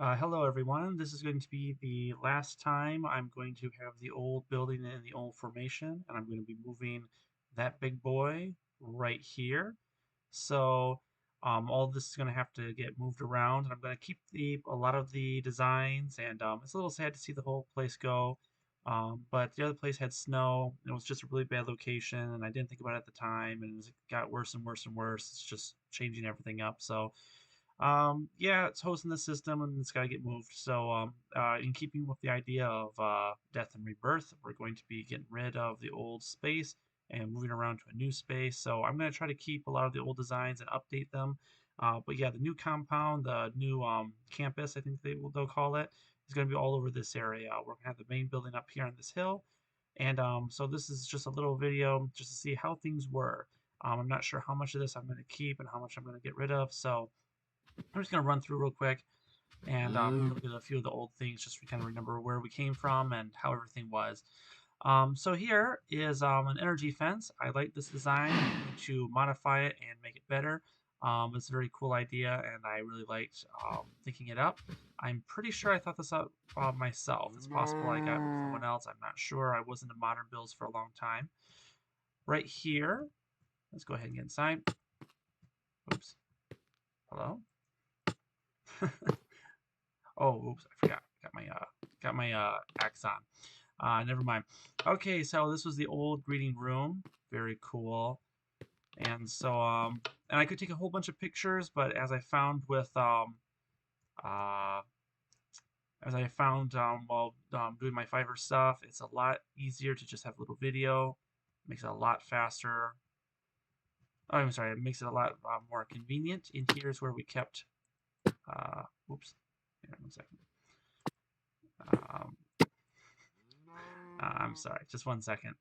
Hello everyone. This is going to be the last time I'm going to have the old building in the old formation, and I'm going to be moving that big boy right here. So all of this is going to have to get moved around, and I'm going to keep a lot of the designs, and it's a little sad to see the whole place go. But the other place had snow. It was just a really bad location, and I didn't think about it at the time, and it got worse and worse and worse. It's just changing everything up. So yeah, it's hosting the system and it's got to get moved. So, in keeping with the idea of death and rebirth, we're going to be getting rid of the old space and moving around to a new space. So, I'm going to try to keep a lot of the old designs and update them. But yeah, the new compound, the new campus, I think they'll call it, is going to be all over this area. We're going to have the main building up here on this hill. And so, this is just a little video just to see how things were. I'm not sure how much of this I'm going to keep and how much I'm going to get rid of. So, I'm just going to run through real quick and look at a few of the old things just to kind of remember where we came from and how everything was. So here is an energy fence. I like this design. I'm going to modify it and make it better. It's a very cool idea, and I really liked thinking it up. I'm pretty sure I thought this up myself. It's possible I got it with someone else. I'm not sure. I wasn't in modern builds for a long time. Right here, let's go ahead and get inside. Oops. Hello? Oh, oops, I forgot. Got my axe on. Never mind. Okay, so this was the old greeting room. Very cool. And so and I could take a whole bunch of pictures, but as I found uh while doing my Fiverr stuff, it's a lot easier to just have a little video. Makes it a lot faster. Oh, I'm sorry, it makes it a lot more convenient. In here is where we kept oops. Here, 1 second. Um, I'm sorry, just 1 second.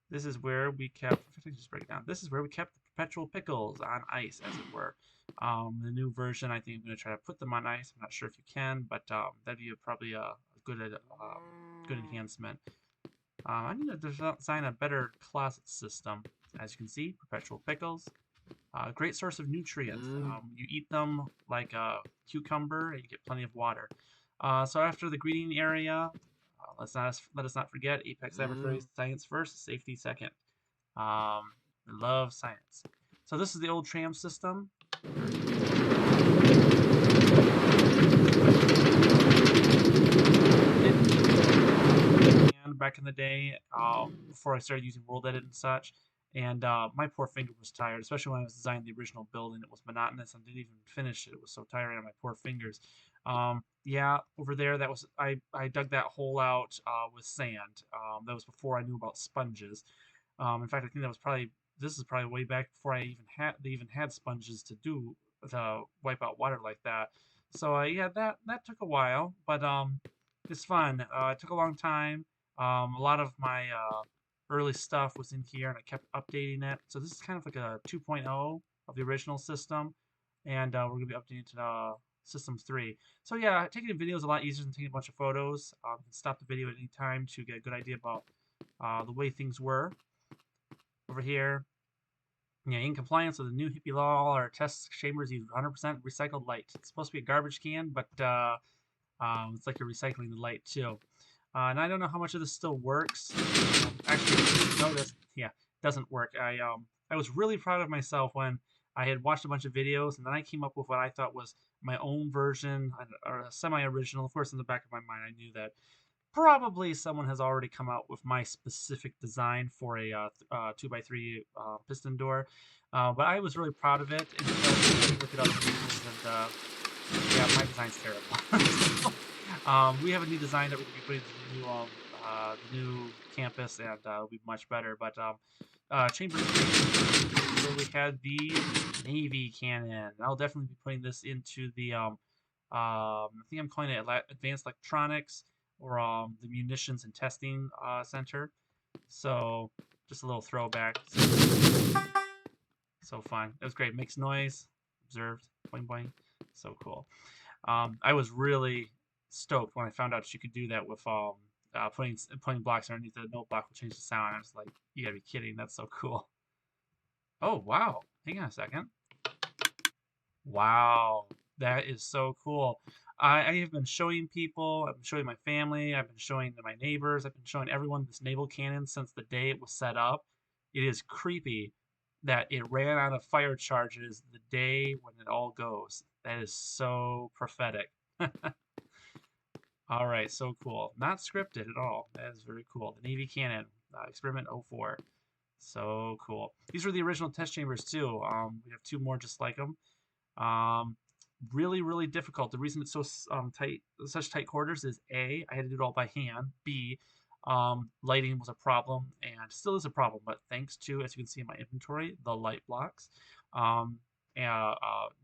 This is where we kept. Just break it down. This is where we kept the perpetual pickles on ice, as it were. The new version, I think I'm going to try to put them on ice. I'm not sure if you can, but that'd be probably a good enhancement. I need to design a better closet system. As you can see, perpetual pickles. Great source of nutrients. You eat them like a cucumber, and you get plenty of water. So after the greeting area, let us not forget Apex Laboratories, science first, safety second. Love science. So this is the old tram system. And back in the day, before I started using World Edit and such, and my poor finger was tired, especially when I was designing the original building. It was monotonous and didn't even finish it. It was so tiring on my poor fingers. Yeah, over there, I dug that hole out with sand. That was before I knew about sponges. In fact, I think this is probably way back before they even had sponges to wipe out water like that. So yeah, that took a while, but it's fun. It took a long time. A lot of my early stuff was in here, and I kept updating it. So this is kind of like a 2.0 of the original system, and we're gonna be updating to System 3. So yeah, taking a video is a lot easier than taking a bunch of photos. You can stop the video at any time to get a good idea about the way things were. Over here, yeah, in compliance with the new hippie law, all our test chambers use 100% recycled light. It's supposed to be a garbage can, but it's like you're recycling the light too. And I don't know how much of this still works. Actually, notice, yeah, it doesn't work. I was really proud of myself when I had watched a bunch of videos, and then I came up with what I thought was my own version, or a semi-original. Of course, in the back of my mind, I knew that probably someone has already come out with my specific design for a 2x3 piston door. But I was really proud of it until I look at other people's, and yeah, my design's terrible. We have a new design that we're going to be putting to the new campus, and it'll be much better. But Chamber 3, where we had the Navy cannon. I'll definitely be putting this into the I think I'm calling it Advanced Electronics or the Munitions and Testing Center. So just a little throwback. So fun. It was great. Makes noise. Observed. Boing boing. So cool. I was really stoked when I found out you could do that with putting blocks underneath the note block will change the sound. I was like, you gotta be kidding. That's so cool. Oh wow. Hang on a second. Wow. That is so cool. I have been showing people, I've been showing my family, I've been showing my neighbors, I've been showing everyone this naval cannon since the day it was set up. It is creepy that it ran out of fire charges the day when it all goes. That is so prophetic. All right, so cool. Not scripted at all. That is very cool. The Navy Cannon, Experiment '04. So cool. These were the original test chambers too. We have two more just like them. Um, really, really difficult. The reason it's so tight, such tight quarters is A, I had to do it all by hand. B, lighting was a problem and still is a problem. But thanks to, as you can see in my inventory, the light blocks. Um,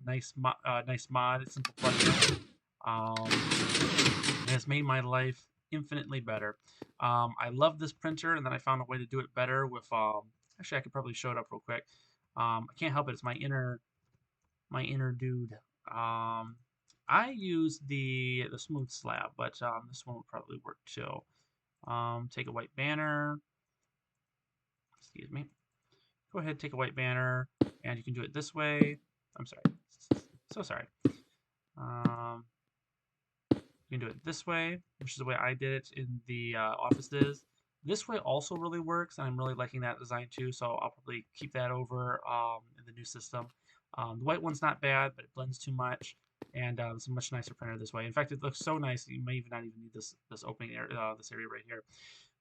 nice mod, it's simple plugin. And it's made my life infinitely better. I love this printer, and then I found a way to do it better with. Actually, I could probably show it up real quick. I can't help it. It's my inner dude. I use the smooth slab, but this one would probably work too. Take a white banner. Excuse me. Go ahead, take a white banner, and you can do it this way. I'm sorry. So sorry. You can do it this way, which is the way I did it in the offices. This way also really works, and I'm really liking that design too, so I'll probably keep that over in the new system. The white one's not bad, but it blends too much, and it's a much nicer printer this way. In fact, it looks so nice that you may even not even need this opening area, this area right here.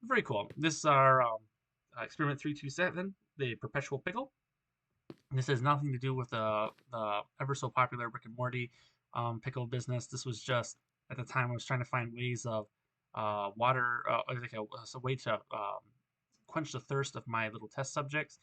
Very cool. This is our Experiment 327, the Perpetual Pickle. This has nothing to do with the ever so popular Rick and Morty pickle business. This was just at the time I was trying to find ways of water, like a way to quench the thirst of my little test subjects.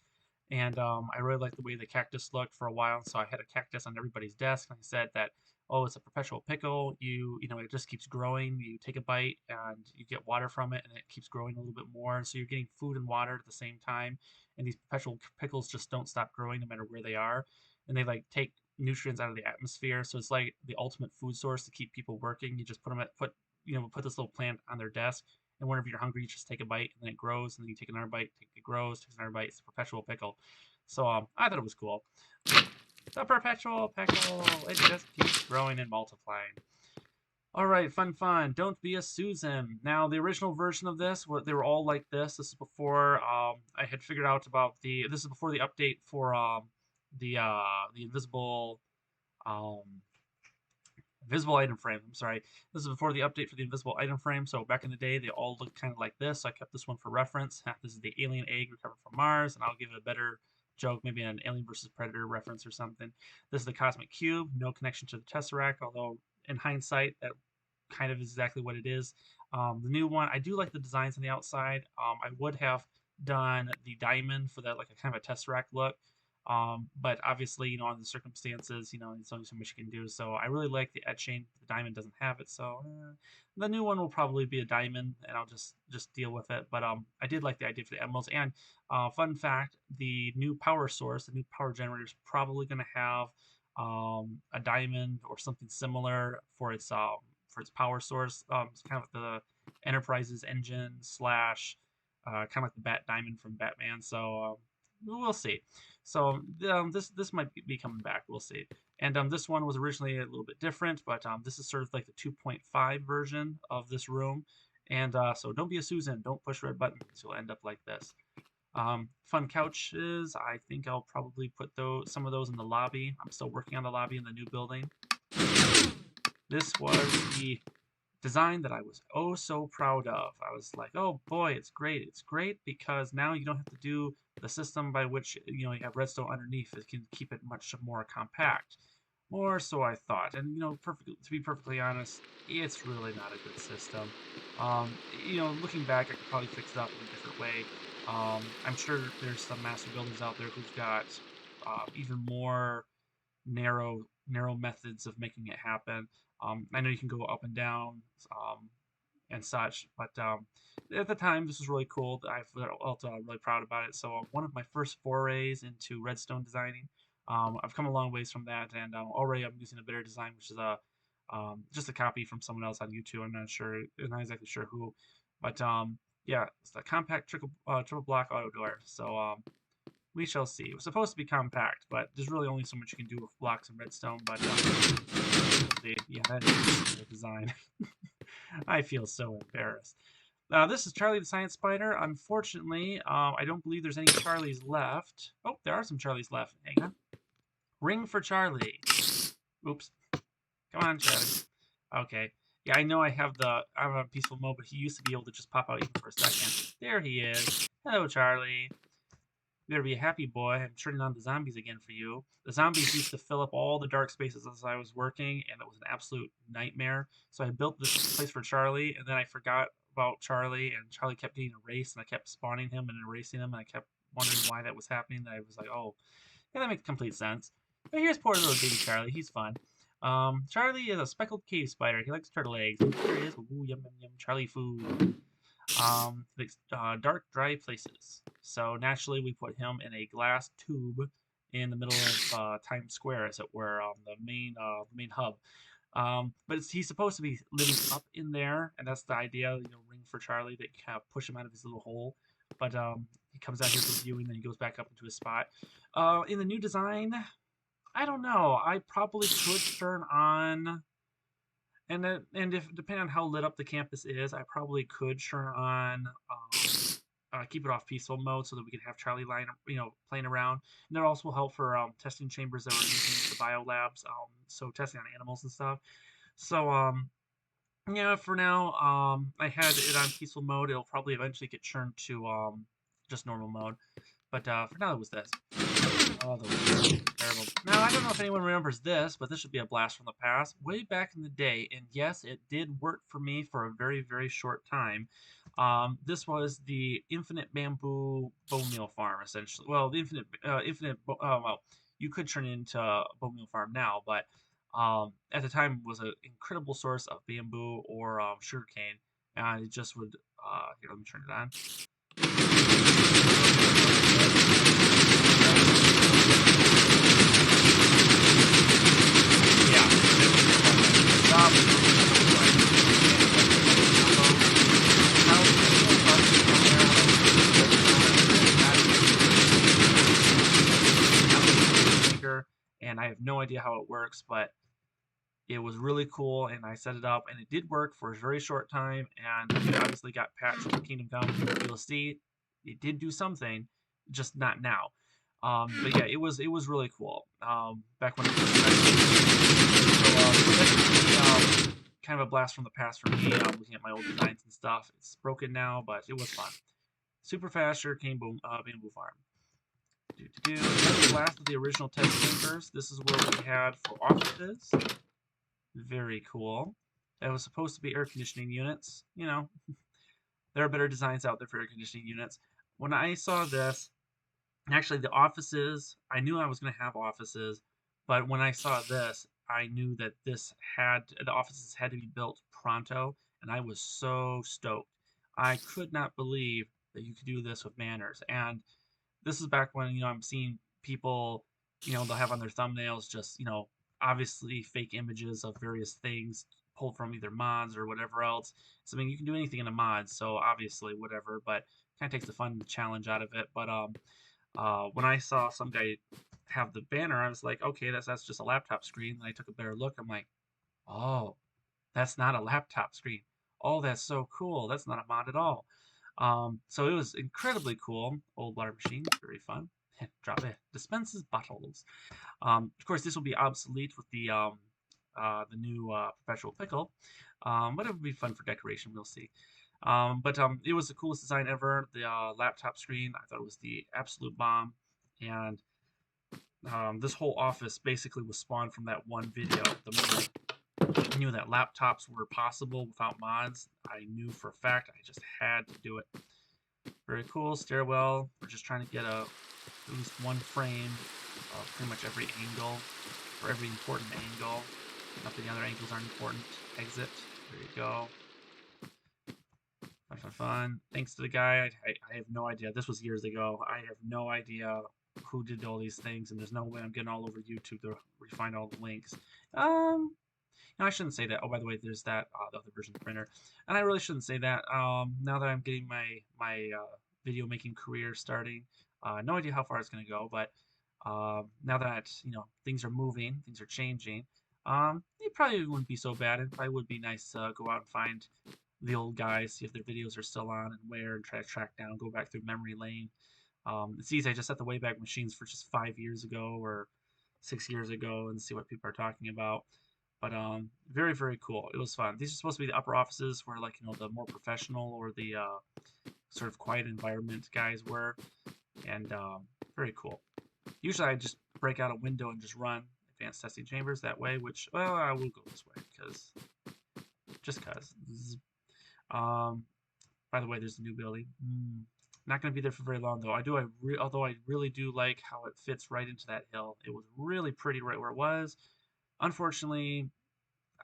And I really liked the way the cactus looked for a while, so I had a cactus on everybody's desk. And I said that, oh, it's a perpetual pickle. You know, it just keeps growing. You take a bite and you get water from it, and it keeps growing a little bit more. So you're getting food and water at the same time. And these perpetual pickles just don't stop growing no matter where they are. And they like take nutrients out of the atmosphere. So it's like the ultimate food source to keep people working. You just put this little plant on their desk, and whenever you're hungry, you just take a bite, and then it grows, and then you take another bite, it grows, takes another bite. It's a perpetual pickle. So I thought it was cool. The perpetual pickle, it just keeps growing and multiplying. All right, fun. Don't be a Susan. Now, the original version of this, they were all like this. This is before I had figured out about This is before the update for the invisible um, invisible item frame. I'm sorry. This is before the update for the invisible item frame. So back in the day, they all looked kind of like this. So I kept this one for reference. This is the alien egg recovered from Mars, and I'll give it a better joke, maybe an Alien versus Predator reference or something. This is the cosmic cube, no connection to the Tesseract, although in hindsight, that kind of is exactly what it is. The new one, I do like the designs on the outside. I would have done the diamond for that, like a kind of a Tesseract look. But obviously, on the circumstances, there's only so much you can do. So I really like the etching. The diamond doesn't have it, so the new one will probably be a diamond, and I'll just deal with it. But I did like the idea for the emeralds. And fun fact: the new power source, the new power generator, is probably going to have a diamond or something similar for its power source. It's kind of like the Enterprise's engine slash kind of like the Bat Diamond from Batman. So we'll see. So this might be coming back. We'll see. And this one was originally a little bit different, but this is sort of like the 2.5 version of this room. And so don't be a Susan. Don't push red buttons. You'll end up like this. Fun couches. I think I'll probably put some of those in the lobby. I'm still working on the lobby in the new building. This was the design that I was oh so proud of. I was like, oh boy, it's great. It's great because now you don't have to do the system by which you have redstone underneath. It can keep it much more compact. Or so I thought. And to be perfectly honest, it's really not a good system. Looking back, I could probably fix it up in a different way. I'm sure there's some master builders out there who've got even more narrow methods of making it happen. I know you can go up and down and such, but at the time this was really cool. I felt really proud about it. So one of my first forays into redstone designing. I've come a long ways from that, and already I'm using a better design, which is just a copy from someone else on YouTube. I'm not exactly sure who, but yeah, it's the compact triple block auto door. So we shall see. It was supposed to be compact, but there's really only so much you can do with blocks and redstone. But that is a design. I feel so embarrassed. This is Charlie the Science Spider. Unfortunately, I don't believe there's any Charlies left. Oh, there are some Charlies left. Hang on. Ring for Charlie. Oops. Come on, Charlie. Okay. Yeah, I know I'm on peaceful mode, but he used to be able to just pop out even for a second. There he is. Hello, Charlie. You better be a happy boy. I'm turning on the zombies again for you. The zombies used to fill up all the dark spaces as I was working, and it was an absolute nightmare. So I built this place for Charlie, and then I forgot about Charlie, and Charlie kept getting erased, and I kept spawning him and erasing him, and I kept wondering why that was happening. And I was like, oh, yeah, that makes complete sense. But here's poor little baby Charlie. He's fun. Charlie is a speckled cave spider. He likes turtle eggs. There he is. Ooh, yum, yum, yum. Charlie food. Likes dark, dry places. So naturally, we put him in a glass tube in the middle of Times Square, as it were, the main hub. But he's supposed to be living up in there, and that's the idea. Ring for Charlie, that you kind of push him out of his little hole. But he comes out here for viewing, then he goes back up into his spot. In the new design, I don't know. I probably could turn on, and if depending on how lit up the campus is, I probably could turn on, keep it off peaceful mode so that we can have Charlie playing around. And that also will help for testing chambers that we're using the bio labs, so testing on animals and stuff. So yeah, for now, I had it on peaceful mode. It'll probably eventually get turned to just normal mode. But for now, it was this. Oh, the terrible. Now, I don't know if anyone remembers this, but this should be a blast from the past. Way back in the day, and yes, it did work for me for a very, very short time. This was the Infinite Bamboo Bone Meal Farm, essentially. Well, the well, you could turn it into a bone meal farm now, but at the time was an incredible source of bamboo or sugarcane, and it just would. Here, let me turn it on. And I have no idea how it works, but it was really cool, and I set it up, and it did work for a very short time, and it obviously got patched for Kingdom Come. You'll see, it did do something, just not now. But yeah, it was really cool. Back when it was kind of a blast from the past for me. Looking at my old designs and stuff. It's broken now, but it was fun. Super fast sugarcane bamboo farm. The last of the original test chambers. This is where we had for offices. Very cool. That was supposed to be air conditioning units. There are better designs out there for air conditioning units. When I saw this, actually the offices, I knew I was going to have offices, but when I saw this, I knew that the offices had to be built pronto, and I was so stoked. I could not believe that you could do this with Manners, and this is back when I'm seeing people, they'll have on their thumbnails just obviously fake images of various things pulled from either mods or whatever else. So I mean, you can do anything in a mod, so obviously whatever, but kind of takes the fun challenge out of it. But when I saw some guy have the banner, I was like, okay, that's just a laptop screen. And I took a better look. I'm like, oh, that's not a laptop screen. Oh, that's so cool. That's not a mod at all. So it was incredibly cool. Old water machine, very fun. Drop it. Dispenses bottles. Of course, this will be obsolete with the new perpetual pickle, but it would be fun for decoration. We'll see. But it was the coolest design ever. The laptop screen, I thought it was the absolute bomb, and this whole office basically was spawned from that one video. The moment I knew that laptops were possible without mods, I knew for a fact I just had to do it. Very cool. Stairwell. We're just trying to get at least one frame of pretty much every angle, or every important angle. Not that the other angles aren't important. Exit. There you go. Fun, fun, fun. Thanks to the guy. I have no idea. This was years ago. I have no idea who did all these things, and there's no way I'm getting all over YouTube to find all the links. No, I shouldn't say that. Oh, by the way, there's that the other version of the printer, and I really shouldn't say that. Now that I'm getting my video making career starting, no idea how far it's gonna go, but now that things are moving, things are changing. It probably wouldn't be so bad. It probably would be nice to go out and find the old guys, see if their videos are still on and where, and try to track down, go back through memory lane. It's easy. I just set the Wayback Machines for just 5 years ago or 6 years ago and see what people are talking about. But very very cool. It was fun. These are supposed to be the upper offices where like the more professional or the sort of quiet environment guys were, and very cool. Usually I just break out a window and just run advanced testing chambers that way. Which well I will go this way because just cause. Um, by the way, there's a new building. Not going to be there for very long though. Although I really do like how it fits right into that hill. It was really pretty right where it was. Unfortunately,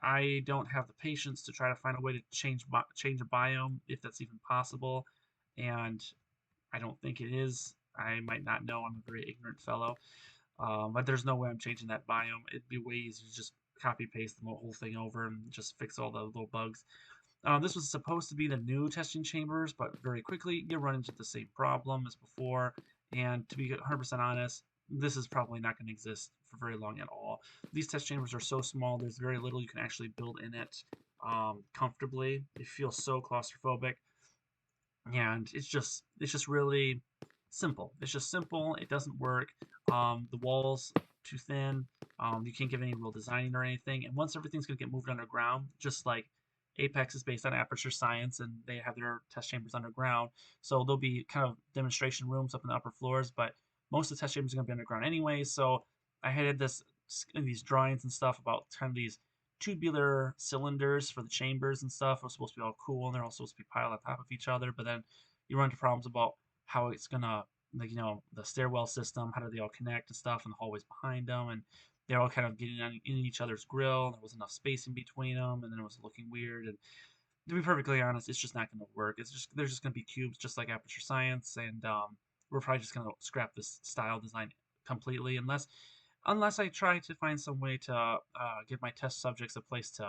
I don't have the patience to try to find a way to change a biome if that's even possible, and I don't think it is. I might not know. I'm a very ignorant fellow, but there's no way I'm changing that biome. It'd be way easier to just copy paste the whole thing over and just fix all the little bugs. This was supposed to be the new testing chambers, but very quickly you run into the same problem as before. And to be 100% honest, this is probably not going to exist for very long at all. These test chambers are so small, there's very little you can actually build in it comfortably. It feels so claustrophobic, and it's just really simple. It's just simple. It doesn't work. The walls too thin. You can't give any real designing or anything. And once everything's gonna get moved underground, just like Apex is based on Aperture Science, and they have their test chambers underground, so there'll be kind of demonstration rooms up in the upper floors. But most of the test chambers are gonna be underground anyway. So I had these drawings and stuff about kind of these tubular cylinders for the chambers and stuff are supposed to be all cool, and they're all supposed to be piled on top of each other. But then you run into problems about how it's gonna, like, the stairwell system, how do they all connect and stuff, and the hallways behind them, and they're all kind of getting in each other's grill. There was enough space in between them, and then it was looking weird. And to be perfectly honest, it's just not going to work. There's just going to be cubes, just like Aperture Science, and we're probably just going to scrap this style design completely, unless I try to find some way to give my test subjects a place to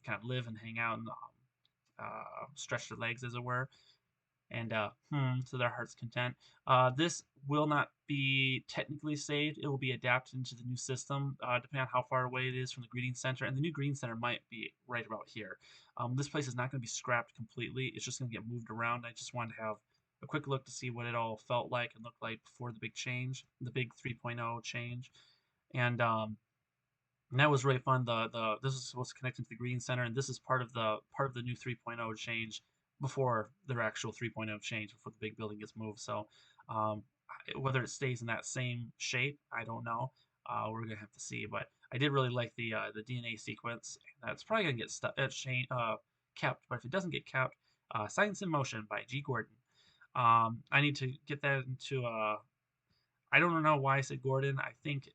kind of live and hang out and stretch their legs, as it were, and to their heart's content. This will not be technically saved. It will be adapted into the new system, depending on how far away it is from the greeting center. And the new greeting center might be right about here. This place is not going to be scrapped completely. It's just going to get moved around. I just wanted to have a quick look to see what it all felt like and looked like before the big change, the big 3.0 change. And that was really fun. This is supposed to connect into the Green Center, and this is part of the new 3.0 change before their actual 3.0 change before the big building gets moved. So whether it stays in that same shape, I don't know. We're gonna have to see. But I did really like the DNA sequence. That's probably gonna get kept. But if it doesn't get kept, Science in Motion by G. Gordon. I need to get that into I don't know why I said Gordon. I think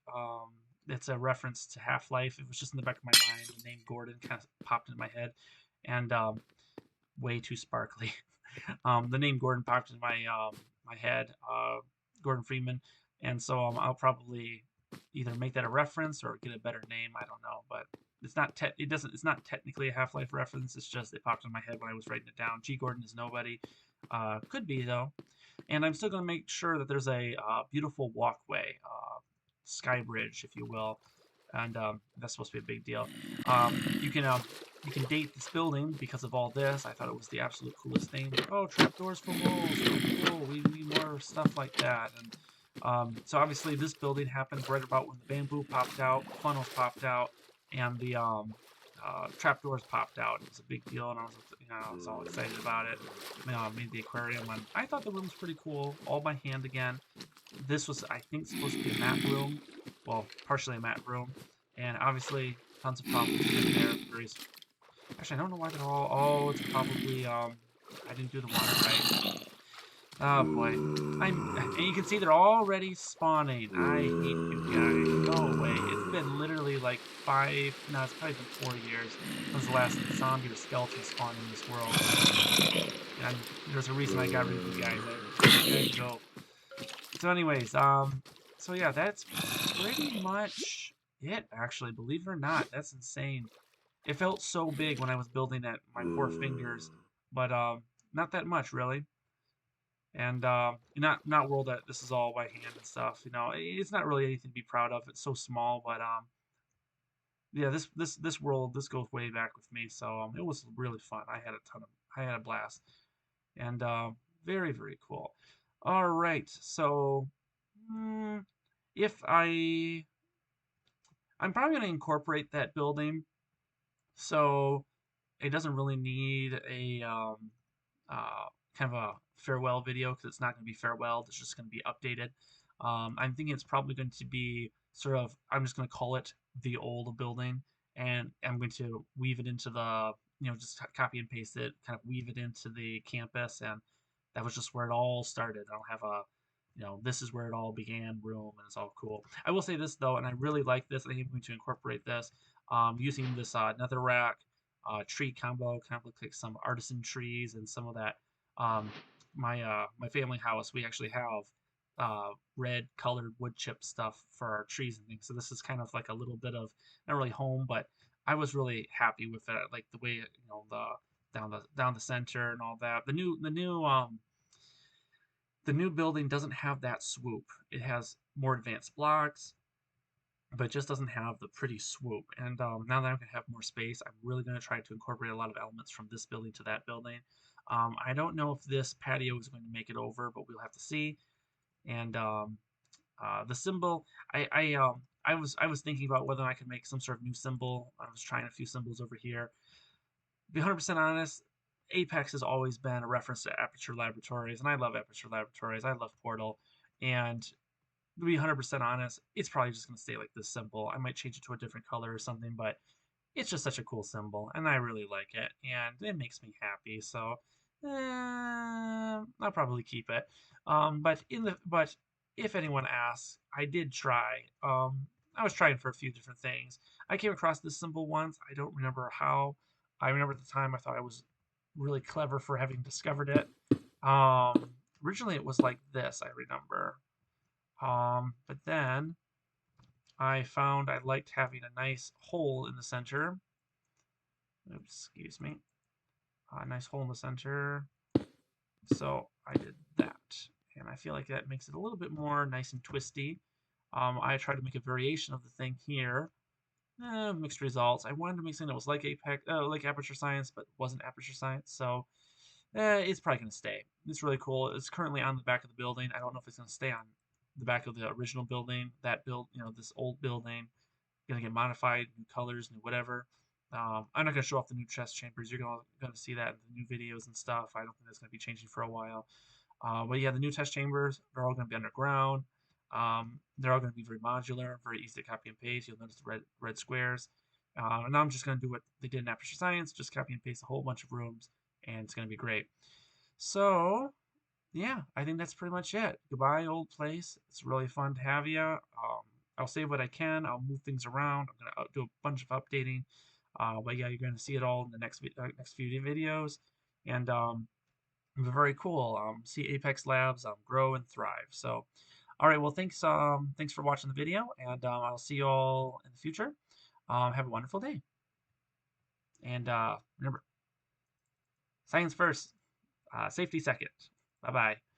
it's a reference to Half-Life. It was just in the back of my mind. The name Gordon kind of popped into my head, and way too sparkly. The name Gordon popped into my head. Gordon Freeman, and so I'll probably either make that a reference or get a better name. I don't know, but it's not technically a Half-Life reference. It's just it popped in my head when I was writing it down. G. Gordon is nobody. Could be though. And I'm still going to make sure that there's a beautiful walkway, sky bridge, if you will, and that's supposed to be a big deal. You can date this building because of all this. I thought it was the absolute coolest thing. Oh, trapdoors for walls, so cool. We need more stuff like that. And so obviously this building happened right about when the bamboo popped out, the funnels popped out, and the trapdoors popped out. It was a big deal, and I was all excited about it. Made the aquarium, and I thought the room was pretty cool, all by hand again. This was, I think, supposed to be a map room, well, partially a map room, and obviously tons of problems in there. Actually, I don't know why they're all. Oh, it's probably I didn't do the water right. Oh boy, and you can see they're already spawning. I hate you guys. Go away. It's been literally like no, it's probably been 4 years since the last zombie or skeleton spawned in this world. And there's a reason I got rid of you guys. There you go. So anyways, so yeah, that's pretty much it, actually. Believe it or not, that's insane. It felt so big when I was building at my poor fingers, but not that much really. And not world that this is all by hand and stuff. It's not really anything to be proud of. It's so small, but yeah, this world, this goes way back with me, so it was really fun. I had a blast, and very very cool. All right, so mm, if I'm probably going to incorporate that building, so it doesn't really need a uh, kind of a farewell video because it's not going to be farewell. It's just going to be updated. I'm thinking it's probably going to be sort of. I'm just going to call it the old building, and I'm going to weave it into the just copy and paste it, kind of weave it into the campus, and that was just where it all started. I'll have a this is where it all began room, and it's all cool. I will say this though, and I really like this. I think I'm going to incorporate this using this netherrack tree combo, kind of look like some artisan trees and some of that. Um, my family house, we actually have red colored wood chip stuff for our trees and things. So this is kind of like a little bit of not really home, but I was really happy with it. Like the way the down the center and all that. The new building doesn't have that swoop. It has more advanced blocks, but it just doesn't have the pretty swoop. And now that I'm gonna have more space, I'm really gonna try to incorporate a lot of elements from this building to that building. I don't know if this patio is going to make it over, but we'll have to see. And the symbol, I was thinking about whether I could make some sort of new symbol. I was trying a few symbols over here. To be 100% honest, Apex has always been a reference to Aperture Laboratories, and I love Aperture Laboratories. I love Portal, and to be 100% honest, it's probably just going to stay like this symbol. I might change it to a different color or something, but it's just such a cool symbol, and I really like it, and it makes me happy. So I'll probably keep it. But if anyone asks, I did try. I was trying for a few different things. I came across this symbol once. I don't remember how. I remember at the time I thought I was really clever for having discovered it. Originally it was like this. I remember. But then I found I liked having a nice hole in the center. Oops, excuse me. A nice hole in the center. So I did that. And I feel like that makes it a little bit more nice and twisty. I tried to make a variation of the thing here. Mixed results. I wanted to make something that was like like Aperture Science, but wasn't Aperture Science. So it's probably going to stay. It's really cool. It's currently on the back of the building. I don't know if it's going to stay on the back of the original building. That this old building, going to get modified, new colors, new whatever. I'm not going to show off the new chest chambers. You're going to see that in the new videos and stuff. I don't think that's going to be changing for a while. But yeah, the new test chambers are all going to be underground. They're all going to be very modular, very easy to copy and paste. You'll notice the red squares. And now I'm just going to do what they did in Aperture Science, just copy and paste a whole bunch of rooms, and it's going to be great. So, yeah, I think that's pretty much it. Goodbye, old place. It's really fun to have you. I'll save what I can. I'll move things around. I'm going to do a bunch of updating. But yeah, you're going to see it all in the next few videos. And very cool. See Apex Labs grow and thrive. So, all right. Well, thanks for watching the video, and I'll see you all in the future. Have a wonderful day, and remember, science first, safety second. Bye bye.